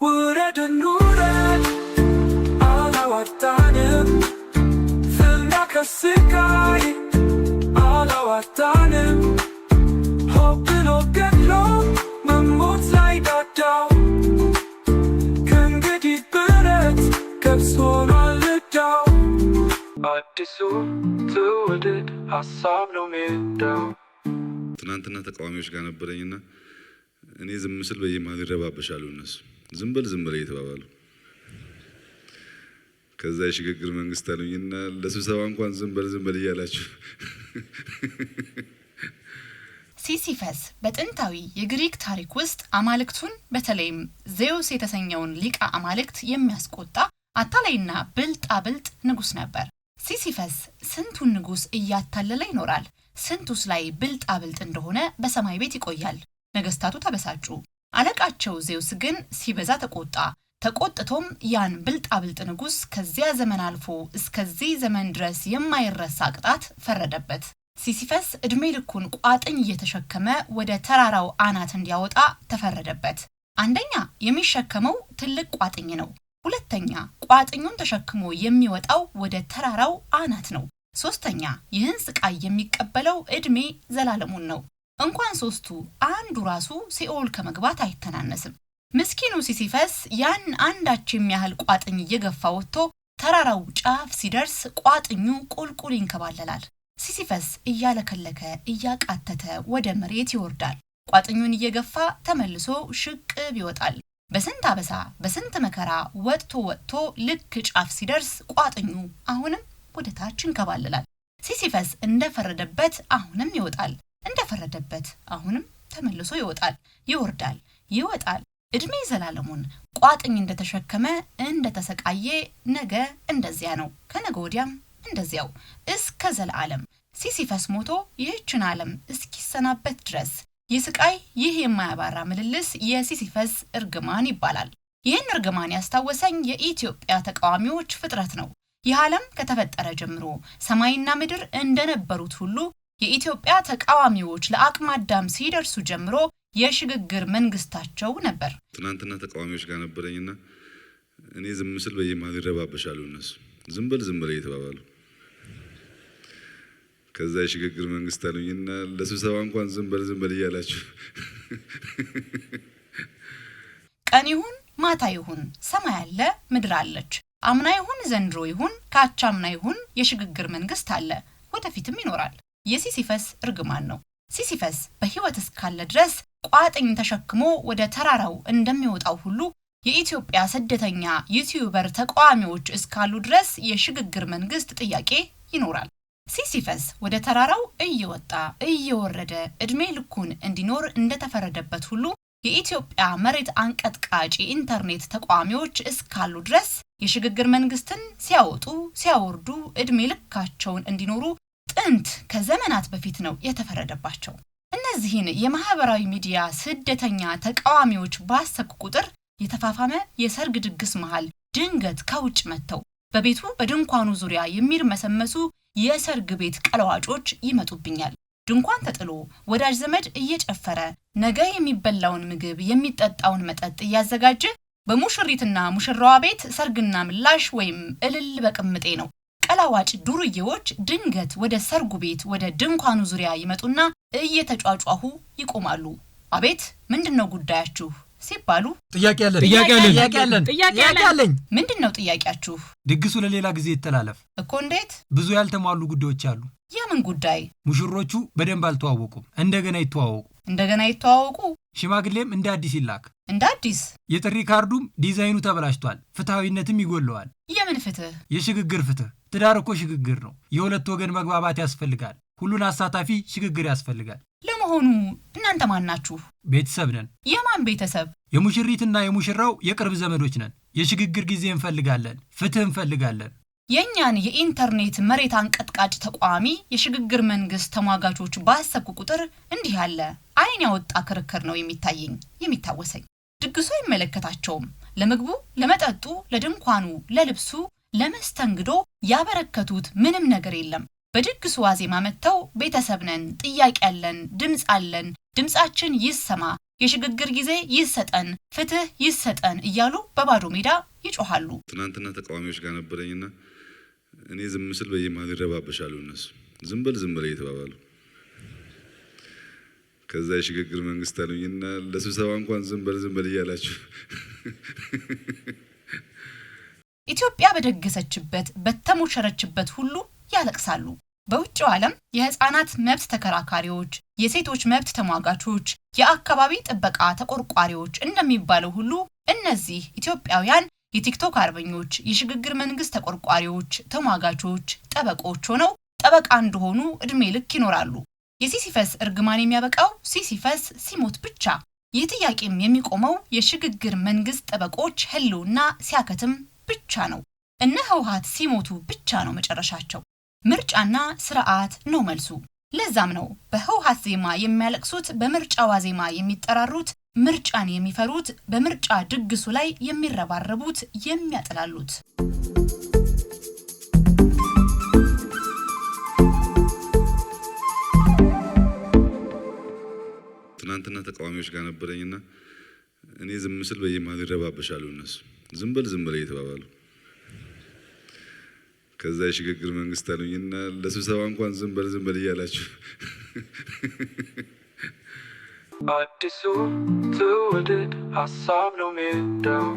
ውረድ እንውረድ አላዋጣንም ፍና ከስቃይ አላዋጣንም ሆብሎ ገድሎ መሞት ላይ ዳዳው ከእንግዲህ ብረት ገብስ ሆኗል ዕዳው አዲሱ ትውልድ ሀሳብ ነው ሜዳው። ትናንትና ተቃዋሚዎች ጋር ነበረኝና እኔ ዝም ስል በየመሀል ይረባበሻሉ እነሱ ዝም በል እየተባባሉ ከዛ የሽግግር መንግስት አሉኝና ለስብሰባ እንኳን ዝም በል እያላችሁ ሲሲፈስ በጥንታዊ የግሪክ ታሪክ ውስጥ አማልክቱን በተለይም ዜውስ የተሰኘውን ሊቀ አማልክት የሚያስቆጣ አታላይና ብልጣብልጥ ንጉስ ነበር። ሲሲፈስ ስንቱን ንጉስ እያታለለ ይኖራል። ስንቱስ ላይ ብልጣብልጥ እንደሆነ በሰማይ ቤት ይቆያል። ነገስታቱ ተበሳጩ። አለቃቸው ዜውስ ግን ሲበዛ ተቆጣ። ተቆጥቶም ያን ብልጣብልጥ ንጉስ ከዚያ ዘመን አልፎ እስከዚህ ዘመን ድረስ የማይረሳ ቅጣት ፈረደበት። ሲሲፈስ እድሜ ልኩን ቋጥኝ እየተሸከመ ወደ ተራራው አናት እንዲያወጣ ተፈረደበት። አንደኛ የሚሸከመው ትልቅ ቋጥኝ ነው። ሁለተኛ ቋጥኙን ተሸክሞ የሚወጣው ወደ ተራራው አናት ነው። ሶስተኛ ይህን ስቃይ የሚቀበለው እድሜ ዘላለሙን ነው። እንኳን ሶስቱ አንዱ ራሱ ሲኦል ከመግባት አይተናነስም። ምስኪኑ ሲሲፈስ ያን አንዳች የሚያህል ቋጥኝ እየገፋ ወጥቶ ተራራው ጫፍ ሲደርስ ቋጥኙ ቁልቁል ይንከባለላል። ሲሲፈስ እያለከለከ እያቃተተ ወደ መሬት ይወርዳል። ቋጥኙን እየገፋ ተመልሶ ሽቅብ ይወጣል። በስንት አበሳ በስንት መከራ ወጥቶ ልክ ጫፍ ሲደርስ ቋጥኙ አሁንም ወደ ታች ይንከባለላል። ሲሲፈስ እንደፈረደበት አሁንም ይወጣል። እንደፈረደበት አሁንም ተመልሶ ይወጣል፣ ይወጣል። እድሜ ዘላለሙን ቋጥኝ እንደተሸከመ እንደተሰቃየ ነገ እንደዚያ ነው፣ ከነገ ወዲያም እንደዚያው እስከ ዘላለም። ሲሲፈስ ሞቶ ይህችን ዓለም እስኪሰናበት ድረስ ይስቃይ። ይህ የማያባራ ምልልስ የሲሲፈስ እርግማን ይባላል። ይህን እርግማን ያስታወሰኝ የኢትዮጵያ ተቃዋሚዎች ፍጥረት ነው። ይህ ዓለም ከተፈጠረ ጀምሮ ሰማይና ምድር እንደነበሩት ሁሉ የኢትዮጵያ ተቃዋሚዎች ለአቅመ አዳም ሲደርሱ ጀምሮ የሽግግር መንግስታቸው ነበር። ትናንትና ተቃዋሚዎች ጋር ነበረኝና እኔ ዝም ስል በየመሀል ይረባበሻሉ እነሱ ዝም በል እየተባባሉ ከዛ የሽግግር መንግስት አሉኝና ለስብሰባ እንኳን ዝም በል እያላችሁ ቀን ይሁን ማታ ይሁን ሰማይ አለ ምድር አለች። አምና ይሁን ዘንድሮ ይሁን ካቻምና ይሁን የሽግግር መንግስት አለ፣ ወደፊትም ይኖራል። የሲሲፈስ እርግማን ነው። ሲሲፈስ በህይወት እስካለ ድረስ ቋጥኝ ተሸክሞ ወደ ተራራው እንደሚወጣው ሁሉ የኢትዮጵያ ስደተኛ ዩቲዩበር ተቃዋሚዎች እስካሉ ድረስ የሽግግር መንግስት ጥያቄ ይኖራል። ሲሲፈስ ወደ ተራራው እየወጣ እየወረደ እድሜ ልኩን እንዲኖር እንደተፈረደበት ሁሉ የኢትዮጵያ መሬት አንቀጥቃጭ ኢንተርኔት ተቃዋሚዎች እስካሉ ድረስ የሽግግር መንግስትን ሲያወጡ ሲያወርዱ እድሜ ልካቸውን እንዲኖሩ ጥንት ከዘመናት በፊት ነው የተፈረደባቸው። እነዚህን የማህበራዊ ሚዲያ ስደተኛ ተቃዋሚዎች ባሰኩ ቁጥር የተፋፋመ የሰርግ ድግስ መሃል ድንገት ከውጭ መጥተው በቤቱ በድንኳኑ ዙሪያ የሚርመሰመሱ የሰርግ ቤት ቀለዋጮች ይመጡብኛል። ድንኳን ተጥሎ ወዳጅ ዘመድ እየጨፈረ ነገ የሚበላውን ምግብ የሚጠጣውን መጠጥ እያዘጋጀ በሙሽሪትና ሙሽራዋ ቤት ሰርግና ምላሽ ወይም እልል በቅምጤ ነው። ቀላዋጭ ዱርዬዎች ድንገት ወደ ሰርጉ ቤት ወደ ድንኳኑ ዙሪያ ይመጡና እየተጫጫሁ ይቆማሉ። አቤት ምንድነው ጉዳያችሁ ሲባሉ ጥያቄ አለን። ምንድነው ጥያቄያችሁ? ድግሱ ለሌላ ጊዜ ይተላለፍ እኮ። እንዴት? ብዙ ያልተሟሉ ጉዳዮች አሉ። የምን ጉዳይ? ሙሽሮቹ በደንብ አልተዋወቁም፣ እንደገና ይተዋወቁ። ሽማግሌም እንደ አዲስ ይላክ። እንደ አዲስ? የጥሪ ካርዱም ዲዛይኑ ተበላሽቷል፣ ፍትሃዊነትም ይጎለዋል። የምን ፍትህ? የሽግግር ፍትህ። ትዳር እኮ ሽግግር ነው። የሁለት ወገን መግባባት ያስፈልጋል። ሁሉን አሳታፊ ሽግግር ያስፈልጋል። ለመሆኑ እናንተ ማን ናችሁ? ቤተሰብ ነን። የማን ቤተሰብ? የሙሽሪትና የሙሽራው የቅርብ ዘመዶች ነን። የሽግግር ጊዜ እንፈልጋለን፣ ፍትህ እንፈልጋለን። የኛን የኢንተርኔት መሬት አንቀጥቃጭ ተቋሚ የሽግግር መንግስት ተሟጋቾች ባሰብኩ ቁጥር እንዲህ ያለ አይን ያወጣ ክርክር ነው የሚታወሰኝ። ድግሱ አይመለከታቸውም። ለምግቡ፣ ለመጠጡ፣ ለድንኳኑ፣ ለልብሱ፣ ለመስተንግዶ ያበረከቱት ምንም ነገር የለም። በድግሱ ዋዜማ መተው ቤተሰብ ነን፣ ጥያቄ ያለን፣ ድምጽ አለን፣ ድምጻችን ይሰማ፣ የሽግግር ጊዜ ይሰጠን፣ ፍትህ ይሰጠን እያሉ በባዶ ሜዳ ይጮሃሉ። ትናንትና ተቃዋሚዎች ጋር ነበረኝና እኔ ዝም ስል በየመሃሉ ይረባበሻሉ። እነሱ ዝም በል እየተባባሉ ከዛ የሽግግር መንግስት አሉኝና ለስብሰባ እንኳን ዝም በል እያላችሁ ኢትዮጵያ በደገሰችበት በተሞሸረችበት ሁሉ ያለቅሳሉ። በውጭው ዓለም የህፃናት መብት ተከራካሪዎች፣ የሴቶች መብት ተሟጋቾች፣ የአካባቢ ጥበቃ ተቆርቋሪዎች እንደሚባለው ሁሉ እነዚህ ኢትዮጵያውያን የቲክቶክ አርበኞች፣ የሽግግር መንግስት ተቆርቋሪዎች፣ ተሟጋቾች፣ ጠበቆች ሆነው ጠበቃ እንደሆኑ እድሜ ልክ ይኖራሉ። የሲሲፈስ እርግማን የሚያበቃው ሲሲፈስ ሲሞት ብቻ። ይህ ጥያቄም የሚቆመው የሽግግር መንግስት ጠበቆች ህልውና ሲያከትም ብቻ ነው። እነ ህወሓት ሲሞቱ ብቻ ነው መጨረሻቸው። ምርጫና ስርዓት ነው መልሱ። ለዛም ነው በህወሓት ዜማ የሚያለቅሱት፣ በምርጫ ዋዜማ የሚጠራሩት፣ ምርጫን የሚፈሩት፣ በምርጫ ድግሱ ላይ የሚረባረቡት፣ የሚያጥላሉት። ትናንትና ተቃዋሚዎች ጋር ነበረኝና እኔ ዝም ስል በየመሃሉ ይረባበሻሉ። እነሱ ዝም በል እየተባባሉ ከዛ የሽግግር መንግስት አሉኝና ለስብሰባ እንኳን ዝም በል እያላችሁ አዲሱ ትውልድ ሀሳብ ነው ሜዳው